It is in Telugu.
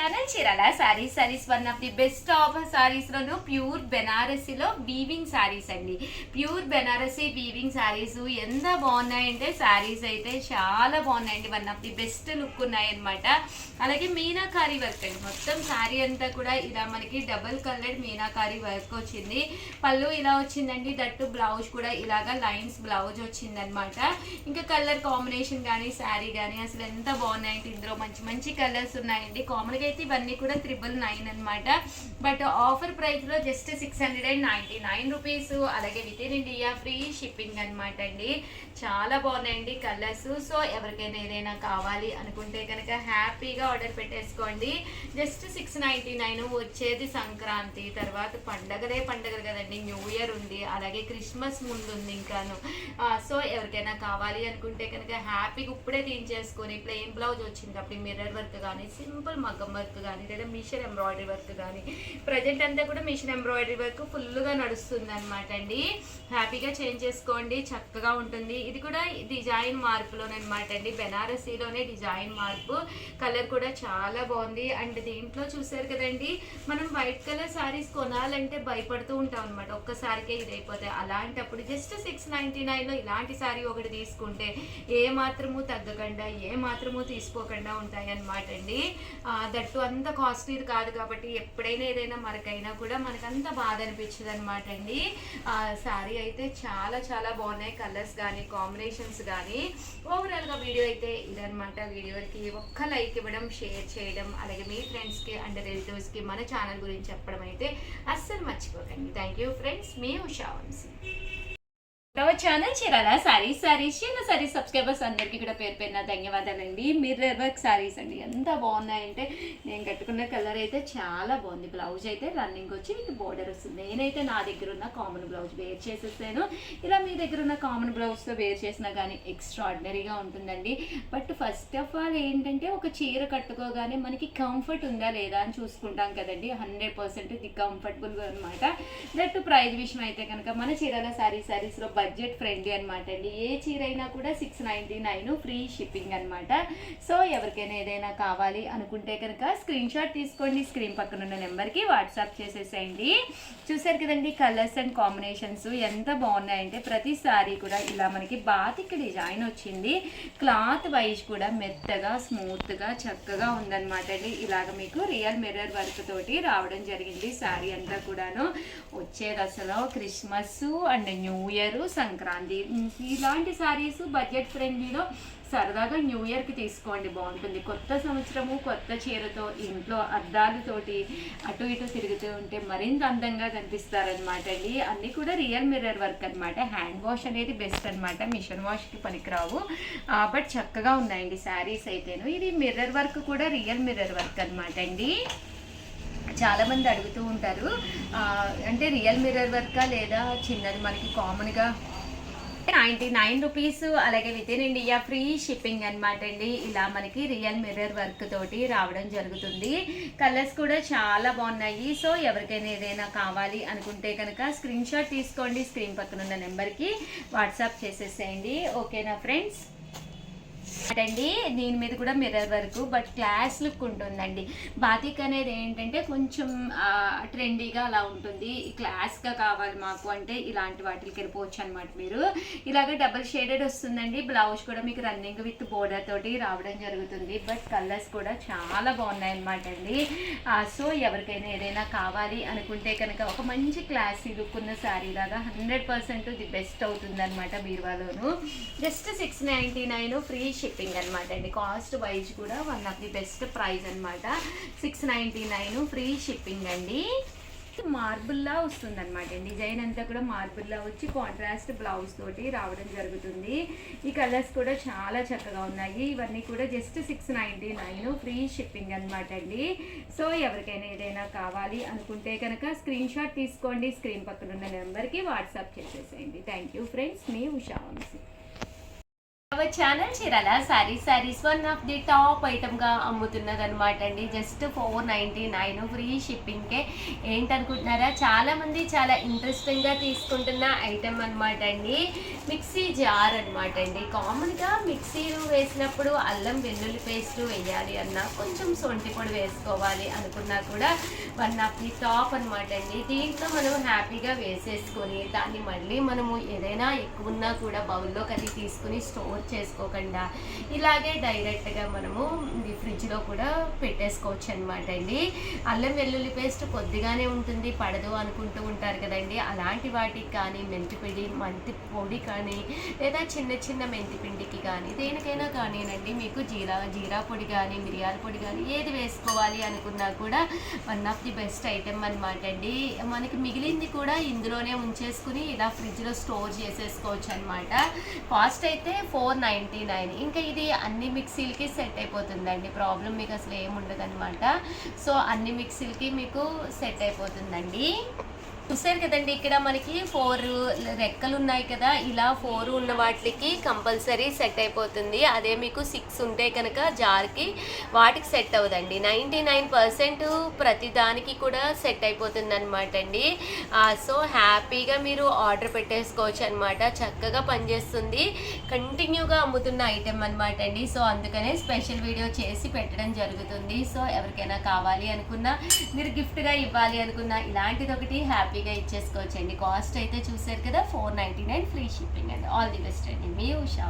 Channel Chirala saris one of the best offer sarees లోను ప్యూర్ బెనారసీలో వీవింగ్ సారీస్ అండి. ప్యూర్ బెనారసీ వీవింగ్ సారీస్ ఎంత బాగున్నాయంటే సారీస్ అయితే చాలా బాగున్నాయండి. One of the best look ఉన్నాయన్నమాట. అలాగే మీనాకారి వర్క్ అండి. మొత్తం సారీ అంతా కూడా ఇలా మనకి డబుల్ కలర్డ్ మీనాకారి వర్క్ వచ్చింది. పళ్ళు ఇలా వచ్చిందండి. దట్టు బ్లౌజ్ కూడా ఇలాగా లైన్స్ బ్లౌజ్ వచ్చిందనమాట. ఇంకా కలర్ కాంబినేషన్ కానీ శారీ కానీ అసలు ఎంత బాగున్నాయంటే ఇందులో మంచి మంచి కలర్స్ ఉన్నాయండి. కామన్గా అయితే ఇవన్నీ కూడా 999 అనమాట. బట్ ఆఫర్ ప్రైస్ లో జస్ట్ 699 రూపీస్. అలాగే with in India free shipping అనమాట అండి. చాలా బాగున్నాయండి కలర్స్. సో ఎవరికైనా ఏదైనా కావాలి అనుకుంటే కనుక హ్యాపీగా ఆర్డర్ పెట్టేసుకోండి. జస్ట్ 699. వచ్చేది సంక్రాంతి తర్వాత పండగలు కదండి. న్యూ ఇయర్ ఉంది, అలాగే క్రిస్మస్ ముందు ఉంది ఇంకాను. సో ఎవరికైనా కావాలి అనుకుంటే కనుక హ్యాపీగా ఇప్పుడే తీయించేసుకొని ప్లెయిన్ బ్లౌజ్ వచ్చింది అప్పుడు మిర్రర్ వర్క్ కానీ సింపుల్ మగ్గం వర్క్ కానీ లేదా మిషన్ ఎంబ్రాయిడరీ వర్క్ కానీ ప్రజెంట్ అంతా కూడా మిషన్ ఎంబ్రాయిడరీ వర్క్ ఫుల్గా నడుస్తుంది అనమాట అండి. హ్యాపీగా చేంజ్ చేసుకోండి, చక్కగా ఉంటుంది. ఇది కూడా డిజైన్ మార్పులోనమాట అండి. బెనారసీలోనే డిజైన్ మార్పు. కలర్ కూడా చాలా బాగుంది. అండ్ దీంట్లో చూసారు కదండి, మనం వైట్ కలర్ సారీస్ కొనాలంటే భయపడుతూ ఉంటాం అనమాట. ఒక్కసారికే ఇది అయిపోతాయి. అలాంటప్పుడు జస్ట్ 699లో ఇలాంటి సారీ ఒకటి తీసుకుంటే ఏ మాత్రము తగ్గకుండా ఏ మాత్రము తీసుకోకుండా ఉంటాయి అనమాట అండి. దట్టు అంత కాస్ట్లీ కాదు కాబట్టి ఎప్పుడైనా ఏదైనా మనకైనా కూడా మనకంత బాధ అనిపించదు అనమాట అండి. శారీ అయితే చాలా చాలా బాగున్నాయి. కలర్స్ కానీ కాంబినేషన్స్ కానీ ఓవరాల్గా వీడియో అయితే ఇదనమాట. వీడియోకి ఒక్క లైక్ ఇవ్వడం, షేర్ చేయడం, అలాగే మీ ఫ్రెండ్స్కి అండ్ రిలేటివ్స్కి మన ఛానల్ గురించి చెప్పడం అయితే అస్సలు మర్చిపోకండి. థ్యాంక్ యూ ఫ్రెండ్స్, మీ ఉషా వంశీ. ఛానల్ చీరాల సారీస్ చిన్న సారీస్ సబ్స్క్రైబర్స్ అందరికీ కూడా పేరు పేరున ధన్యవాదాలండి. మిర్రర్ వర్క్ సారీస్ అండి. ఎంత బాగున్నాయంటే నేను కట్టుకున్న కలర్ అయితే చాలా బాగుంది. బ్లౌజ్ అయితే రన్నింగ్ వచ్చి విత్ బోర్డర్ వస్తుంది. నేనైతే నా దగ్గర ఉన్న కామన్ బ్లౌజ్ వేర్ చేసేసాను. ఇలా మీ దగ్గర ఉన్న కామన్ బ్లౌజ్తో వేర్ చేసినా కానీ ఎక్స్ట్రాడినరీగా ఉంటుందండి. బట్ ఫస్ట్ ఆఫ్ ఆల్ ఏంటంటే ఒక చీర కట్టుకోగానే మనకి కంఫర్ట్ ఉందా లేదా అని చూసుకుంటాం కదండి. 100% ఇది కంఫర్టబుల్గా అనమాట. దట్ ప్రైజ్ విషయం అయితే కనుక మన చీరాల సారీస్లో బడ్జెట్ ఫ్రెండ్లీ అనమాట అండి. ఏ చీర అయినా కూడా 699 ఫ్రీ షిప్పింగ్ అనమాట. సో ఎవరికైనా ఏదైనా కావాలి అనుకుంటే కనుక స్క్రీన్ షాట్ తీసుకోండి. స్క్రీన్ పక్కన ఉన్న నెంబర్కి వాట్సాప్ చేసేసేయండి. చూసారు కదండి కలర్స్ అండ్ కాంబినేషన్స్ ఎంత బాగున్నాయంటే ప్రతి సారీ కూడా ఇలా మనకి బాతిక్ డిజైన్ వచ్చింది. క్లాత్ వైజ్ కూడా మెత్తగా స్మూత్గా చక్కగా ఉందన్నమాట అండి. ఇలాగ మీకు రియల్ మిర్రర్ వర్క్ తోటి రావడం జరిగింది. సారీ అంతా కూడాను వచ్చేది అసలు Christmas and new year, Sankranti ఇలాంటి సారీస్ బడ్జెట్ ఫ్రెండ్లీలో సరదాగా న్యూ ఇయర్కి తీసుకోండి, బాగుంటుంది. కొత్త సంవత్సరము కొత్త చీరతో ఇంట్లో అద్దాలతోటి అటు ఇటు తిరుగుతూ ఉంటే మరింత అందంగా కనిపిస్తారనమాట అండి. అన్నీ కూడా రియల్ మిర్రర్ వర్క్ అనమాట. హ్యాండ్ వాష్ అనేది బెస్ట్ అనమాట, మిషన్ వాష్కి పనికిరావు. బట్ చక్కగా ఉన్నాయండి శారీస్ అయితేను. ఇది మిర్రర్ వర్క్ కూడా రియల్ మిర్రర్ వర్క్ అనమాట అండి. చాలామంది అడుగుతూ ఉంటారు అంటే రియల్ మిర్రర్ వర్కా లేదా చిన్నది మనకి కామన్గా 99 రూపీస్. అలాగే with in India free shipping అనమాట అండి. ఇలా మనకి రియల్ మిర్రర్ వర్క్ తోటి రావడం జరుగుతుంది. కలర్స్ కూడా చాలా బాగున్నాయి. సో ఎవరికైనా ఏదైనా కావాలి అనుకుంటే కనుక స్క్రీన్ షాట్ తీసుకోండి. స్క్రీన్ పక్కన ఉన్న నెంబర్కి వాట్సాప్ చేసేసేయండి. ఓకేనా ఫ్రెండ్స్ అండి. దీని మీద కూడా mirror work but class look ఉంటుందండి. బాతిక్ అనేది ఏంటంటే కొంచెం ట్రెండీగా అలా ఉంటుంది. క్లాస్గా కావాలి మాకు అంటే ఇలాంటి వాటికి వెళ్ళిపోవచ్చు అనమాట. మీరు ఇలాగ డబుల్ షేడెడ్ వస్తుందండి. బ్లౌజ్ కూడా మీకు రన్నింగ్ విత్ బోర్డర్ తోటి రావడం జరుగుతుంది. బట్ కలర్స్ కూడా చాలా బాగున్నాయి అనమాట అండి. సో ఎవరికైనా ఏదైనా కావాలి అనుకుంటే కనుక ఒక మంచి క్లాసీ లుక్ ఉన్న శారీ లాగా 100% ది బెస్ట్ అవుతుంది అనమాట బీరువాలోను. జస్ట్ 699 ఫ్రీ షిప్పింగ్ అనమాట అండి. కాస్ట్ వైజ్ కూడా one of the best price అనమాట. 699 ఫ్రీ షిప్పింగ్ అండి. మార్బుల్లా వస్తుంది అనమాట అండి. డిజైన్ అంతా కూడా మార్బుల్లా వచ్చి కాంట్రాస్ట్ బ్లౌజ్ తోటి రావడం జరుగుతుంది. ఈ కలర్స్ కూడా చాలా చక్కగా ఉన్నాయి. ఇవన్నీ కూడా జస్ట్ 699 ఫ్రీ షిప్పింగ్ అనమాట అండి. సో ఎవరికైనా ఏదైనా కావాలి అనుకుంటే కనుక స్క్రీన్ షాట్ తీసుకోండి. స్క్రీన్ పక్కన ఉన్న నెంబర్కి వాట్సాప్ చేసేసేయండి. థ్యాంక్ యూ ఫ్రెండ్స్, మీ Usha Vamshi. Our channel Chirala saris one of the top item గా అమ్ముతున్నది అనమాట అండి. జస్ట్ 499 ఫ్రీ షిప్పింగ్ కే. ఏంటనుకుంటున్నారా, చాలా మంది చాలా ఇంట్రెస్టింగ్ గా తీసుకుంటున్న ఐటమ్ అనమాట అండి. మిక్సీ జార్ అనమాట అండి. కామన్ గా మిక్సీలు వేసినప్పుడు అల్లం వెల్లుల్లి పేస్ట్ వేయాలి అన్నా, కొంచెం సొంటి పొడి వేసుకోవాలి అనుకున్నా కూడా వన్ ఆఫ్ ది టాప్ అనమాట అండి. దీంట్లో మనం హ్యాపీగా వేసేసుకొని దాన్ని మళ్ళీ మనము ఏదైనా ఎక్కువ ఉన్నా కూడా బౌల్లో కది తీసుకుని స్టోర్ చేసుకోకుండా ఇలాగే డైరెక్ట్గా మనము ఫ్రిడ్జ్లో కూడా పెట్టేసుకోవచ్చు అనమాట అండి. అల్లం వెల్లుల్లి పేస్ట్ కొద్దిగానే ఉంటుంది, పడదు అనుకుంటూ ఉంటారు కదండి. అలాంటి వాటికి కానీ మెంతి పొడి కానీ లేదా చిన్న మెంతి పిండికి కానీ దేనికైనా కానీనండి, మీకు జీరా పొడి కానీ మిరియాల పొడి కానీ ఏది వేసుకోవాలి అనుకున్నా కూడా one of the best item అనమాట అండి. మనకి మిగిలింది కూడా ఇందులోనే ఉంచేసుకుని ఇలా ఫ్రిడ్జ్లో స్టోర్ చేసేసుకోవచ్చు అనమాట. కాస్ట్ అయితే 499. ఇంకా ఇది అన్ని మిక్సీలకి సెట్ అయిపోతుందండి, ప్రాబ్లం మీకు అసలు ఏముండదు అనమాట. సో అన్ని మిక్సీలకి మీకు సెట్ అయిపోతుందండి. చూసారు కదండి, ఇక్కడ మనకి 4 రెక్కలు ఉన్నాయి కదా, ఇలా 4 ఉన్న వాటికి కంపల్సరీ సెట్ అయిపోతుంది. అదే మీకు 6 ఉంటే కనుక జార్కి వాటికి సెట్ అవ్వదండి. 99% ప్రతి దానికి కూడా సెట్ అయిపోతుంది అనమాట అండి. సో హ్యాపీగా మీరు ఆర్డర్ పెట్టేసుకోవచ్చు అనమాట. చక్కగా పనిచేస్తుంది, కంటిన్యూగా అమ్ముతున్న ఐటెం అనమాట అండి. సో అందుకనే స్పెషల్ వీడియో చేసి పెట్టడం జరుగుతుంది. సో ఎవరికైనా కావాలి అనుకున్నా, మీరు గిఫ్ట్గా ఇవ్వాలి అనుకున్నా ఇలాంటిది ఒకటి హ్యాపీగా ఇచ్చేసుకోవచ్చండి. కాస్ట్ అయితే చూసారు కదా 499 ఫ్రీ షిప్పింగ్ అండి. ఆల్ ది బెస్ట్ అండి, మీ ఉషా.